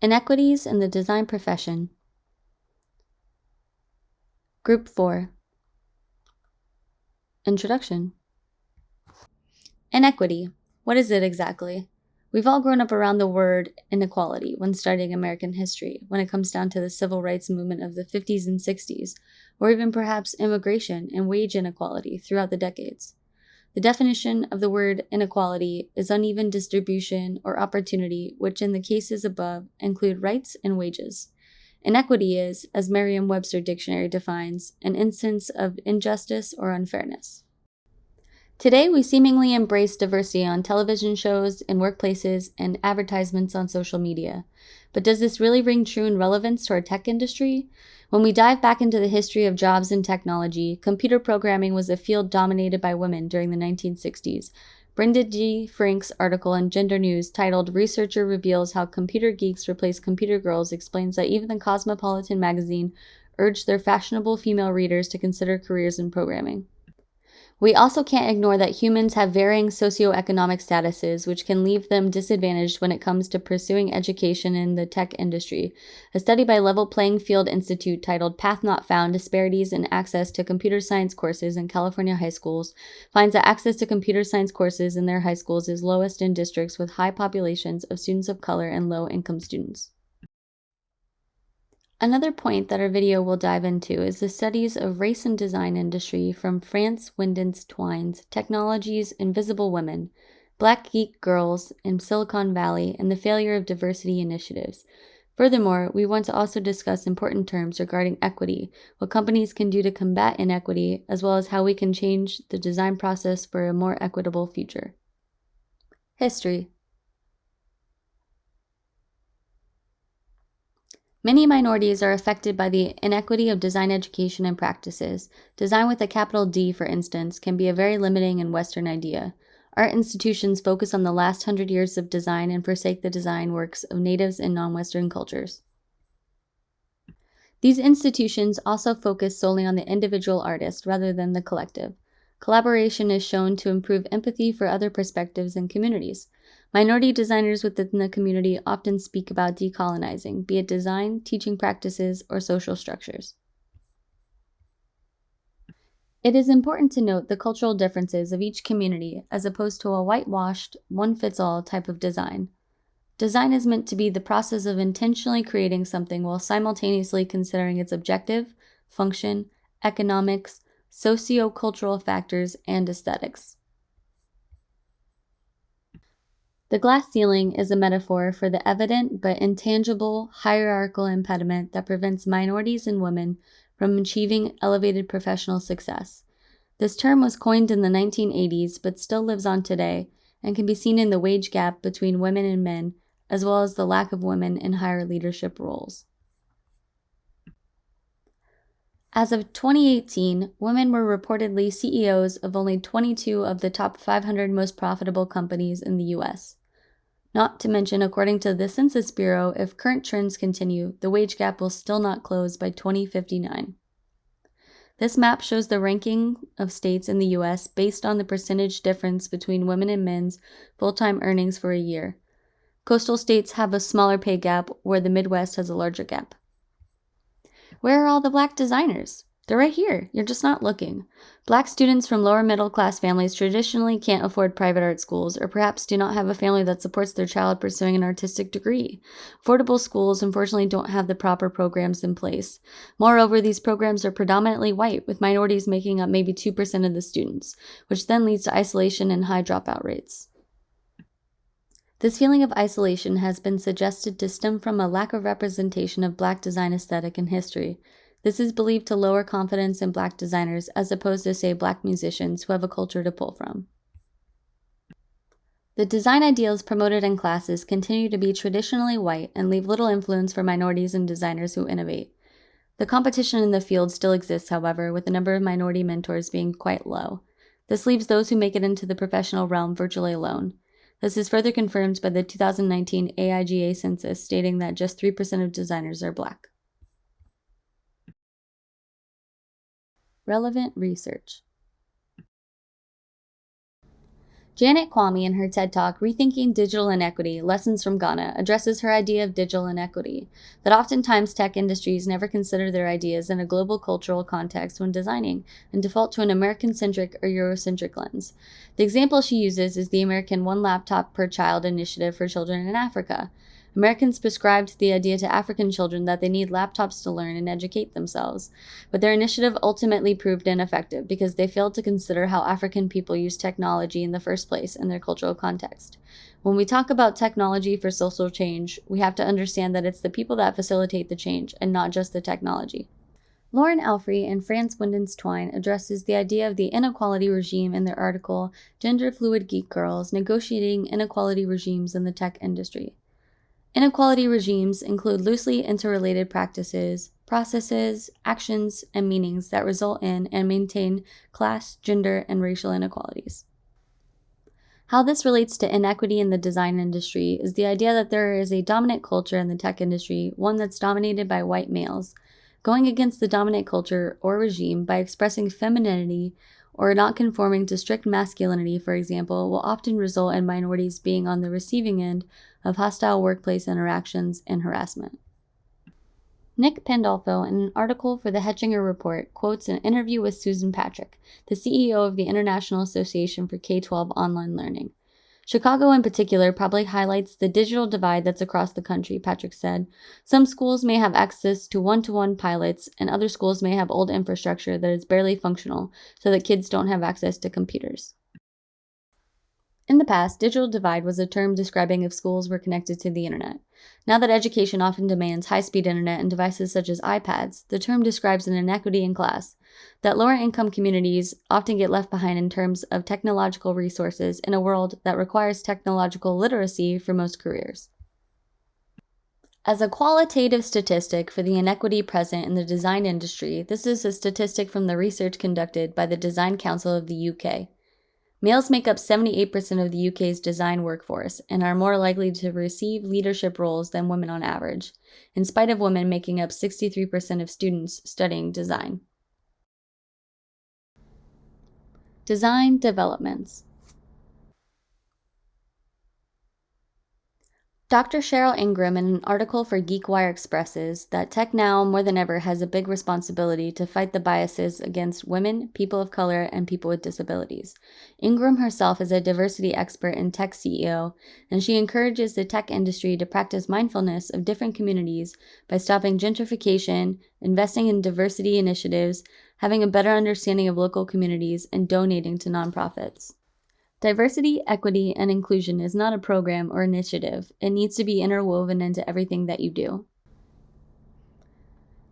Inequities in the Design Profession. Group 4. Introduction. Inequity. What is it exactly? We've all grown up around the word inequality when studying American history, when it comes down to the civil rights movement of the 50s and 60s, or even perhaps immigration and wage inequality throughout the decades. The definition of the word inequality is uneven distribution or opportunity, which in the cases above include rights and wages. Inequity is, as Merriam-Webster Dictionary defines, an instance of injustice or unfairness. Today, we seemingly embrace diversity on television shows, in workplaces, and advertisements on social media. But does this really ring true in relevance to our tech industry? When we dive back into the history of jobs and technology, computer programming was a field dominated by women during the 1960s. Brenda G. Frank's article in Gender News titled "Researcher Reveals How Computer Geeks Replace Computer Girls" explains that even the Cosmopolitan magazine urged their fashionable female readers to consider careers in programming. We also can't ignore that humans have varying socioeconomic statuses, which can leave them disadvantaged when it comes to pursuing education in the tech industry. A study by Level Playing Field Institute titled "Path Not Found: Disparities in Access to Computer Science Courses in California High Schools" finds that access to computer science courses in their high schools is lowest in districts with high populations of students of color and low-income students. Another point that our video will dive into is the studies of race and design industry from France Wyndens Twine's Technology's Invisible Women, Black Geek Girls in Silicon Valley, and the Failure of Diversity Initiatives. Furthermore, we want to also discuss important terms regarding equity, what companies can do to combat inequity, as well as how we can change the design process for a more equitable future. History. Many minorities are affected by the inequity of design education and practices. Design with a capital D, for instance, can be a very limiting and Western idea. Art institutions focus on the last 100 years of design and forsake the design works of natives and non-Western cultures. These institutions also focus solely on the individual artist rather than the collective. Collaboration is shown to improve empathy for other perspectives and communities. Minority designers within the community often speak about decolonizing, be it design, teaching practices, or social structures. It is important to note the cultural differences of each community as opposed to a whitewashed, one-fits-all type of design. Design is meant to be the process of intentionally creating something while simultaneously considering its objective, function, economics, socio-cultural factors, and aesthetics. The glass ceiling is a metaphor for the evident but intangible hierarchical impediment that prevents minorities and women from achieving elevated professional success. This term was coined in the 1980s but still lives on today and can be seen in the wage gap between women and men, as well as the lack of women in higher leadership roles. As of 2018, women were reportedly CEOs of only 22 of the top 500 most profitable companies in the U.S. Not to mention, according to the Census Bureau, if current trends continue, the wage gap will still not close by 2059. This map shows the ranking of states in the U.S. based on the percentage difference between women and men's full-time earnings for a year. Coastal states have a smaller pay gap, where the Midwest has a larger gap. Where are all the Black designers? They're right here. You're just not looking. Black students from lower middle-class families traditionally can't afford private art schools, or perhaps do not have a family that supports their child pursuing an artistic degree. Affordable schools, unfortunately, don't have the proper programs in place. Moreover, these programs are predominantly white, with minorities making up maybe 2% of the students, which then leads to isolation and high dropout rates. This feeling of isolation has been suggested to stem from a lack of representation of Black design aesthetic in history. This is believed to lower confidence in Black designers as opposed to, say, Black musicians who have a culture to pull from. The design ideals promoted in classes continue to be traditionally white and leave little influence for minorities and designers who innovate. The competition in the field still exists, however, with the number of minority mentors being quite low. This leaves those who make it into the professional realm virtually alone. This is further confirmed by the 2019 AIGA census stating that just 3% of designers are Black. Relevant research. Janet Kwame, in her TED Talk, Rethinking Digital Inequity, Lessons from Ghana, addresses her idea of digital inequity, that oftentimes tech industries never consider their ideas in a global cultural context when designing, and default to an American-centric or Eurocentric lens. The example she uses is the American One Laptop Per Child initiative for children in Africa. Americans prescribed the idea to African children that they need laptops to learn and educate themselves, but their initiative ultimately proved ineffective because they failed to consider how African people use technology in the first place in their cultural context. When we talk about technology for social change, we have to understand that it's the people that facilitate the change and not just the technology. Lauren Alfrey and Franz Windens Twine addresses the idea of the inequality regime in their article, Gender Fluid Geek Girls, Negotiating Inequality Regimes in the Tech Industry. Inequality regimes include loosely interrelated practices, processes, actions, and meanings that result in and maintain class, gender, and racial inequalities. How this relates to inequity in the design industry is the idea that there is a dominant culture in the tech industry, one that's dominated by white males. Going against the dominant culture or regime by expressing femininity or not conforming to strict masculinity, for example, will often result in minorities being on the receiving end of hostile workplace interactions and harassment. Nick Pandolfo, in an article for the Hetchinger Report, quotes an interview with Susan Patrick, the CEO of the International Association for K-12 Online Learning. Chicago in particular probably highlights the digital divide that's across the country, Patrick said. Some schools may have access to one-to-one pilots, and other schools may have old infrastructure that is barely functional, so that kids don't have access to computers. In the past, digital divide was a term describing if schools were connected to the internet. Now that education often demands high-speed internet and devices such as iPads, the term describes an inequity in class, that lower-income communities often get left behind in terms of technological resources in a world that requires technological literacy for most careers. As a qualitative statistic for the inequity present in the design industry, this is a statistic from the research conducted by the Design Council of the UK. Males make up 78% of the UK's design workforce and are more likely to receive leadership roles than women on average, in spite of women making up 63% of students studying design. Design developments. Dr. Cheryl Ingram, in an article for GeekWire, expresses that tech now, more than ever, has a big responsibility to fight the biases against women, people of color, and people with disabilities. Ingram herself is a diversity expert and tech CEO, and she encourages the tech industry to practice mindfulness of different communities by stopping gentrification, investing in diversity initiatives, having a better understanding of local communities, and donating to nonprofits. Diversity, equity, and inclusion is not a program or initiative. It needs to be interwoven into everything that you do.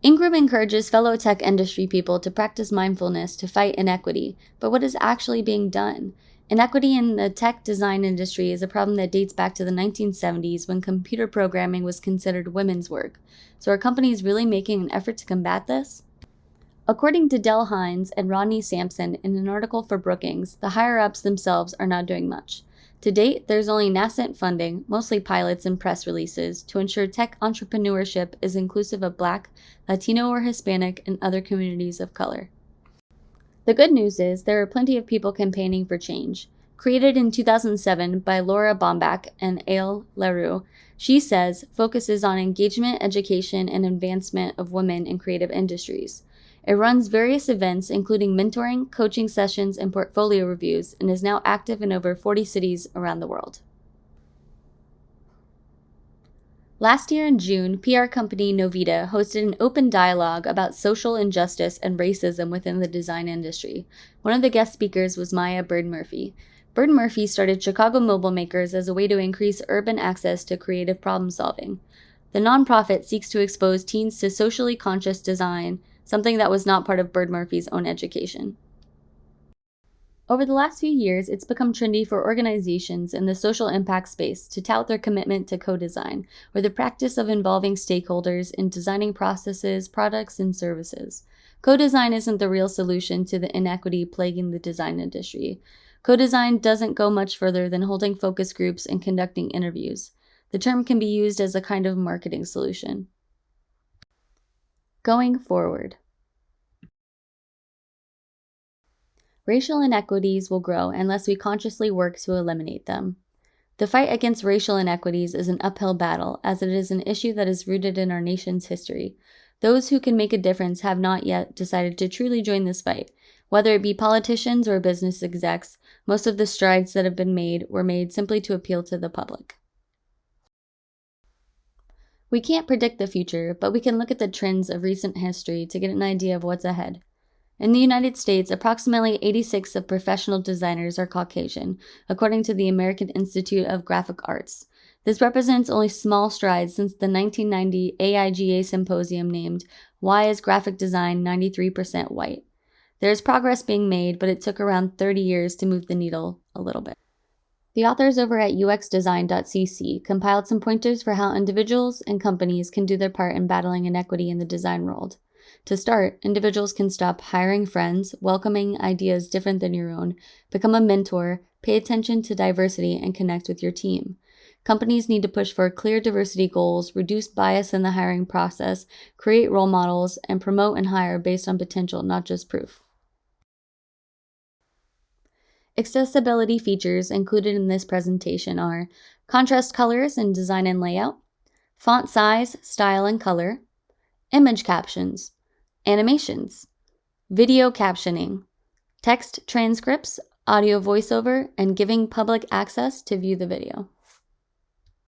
Ingram encourages fellow tech industry people to practice mindfulness to fight inequity, but what is actually being done? Inequity in the tech design industry is a problem that dates back to the 1970s when computer programming was considered women's work. So are companies really making an effort to combat this? According to Del Hines and Rodney Sampson in an article for Brookings, the higher-ups themselves are not doing much. To date, there's only nascent funding, mostly pilots and press releases, to ensure tech entrepreneurship is inclusive of Black, Latino or Hispanic, and other communities of color. The good news is there are plenty of people campaigning for change. Created in 2007 by Laura Bombach and Ale LaRue, She Says focuses on engagement, education, and advancement of women in creative industries. It runs various events, including mentoring, coaching sessions, and portfolio reviews, and is now active in over 40 cities around the world. Last year in June, PR company Novita hosted an open dialogue about social injustice and racism within the design industry. One of the guest speakers was Byrd Murphy. Byrd Murphy started Chicago Mobile Makers as a way to increase urban access to creative problem solving. The nonprofit seeks to expose teens to socially conscious design, something that was not part of Byrd Murphy's own education. Over the last few years, it's become trendy for organizations in the social impact space to tout their commitment to co-design, or the practice of involving stakeholders in designing processes, products, and services. Co-design isn't the real solution to the inequity plaguing the design industry. Co-design doesn't go much further than holding focus groups and conducting interviews. The term can be used as a kind of marketing solution. Going forward. Racial inequities will grow unless we consciously work to eliminate them. The fight against racial inequities is an uphill battle, as it is an issue that is rooted in our nation's history. Those who can make a difference have not yet decided to truly join this fight. Whether it be politicians or business execs, most of the strides that have been made were made simply to appeal to the public. We can't predict the future, but we can look at the trends of recent history to get an idea of what's ahead. In the United States, approximately 86% of professional designers are Caucasian, according to the American Institute of Graphic Arts. This represents only small strides since the 1990 AIGA symposium named "Why is Graphic Design 93% White?" There is progress being made, but it took around 30 years to move the needle a little bit. The authors over at uxdesign.cc compiled some pointers for how individuals and companies can do their part in battling inequity in the design world. To start, individuals can stop hiring friends, welcoming ideas different than your own, become a mentor, pay attention to diversity, and connect with your team. Companies need to push for clear diversity goals, reduce bias in the hiring process, create role models, and promote and hire based on potential, not just proof. Accessibility features included in this presentation are contrast colors in design and layout, font size, style, and color, image captions, animations, video captioning, text transcripts, audio voiceover, and giving public access to view the video.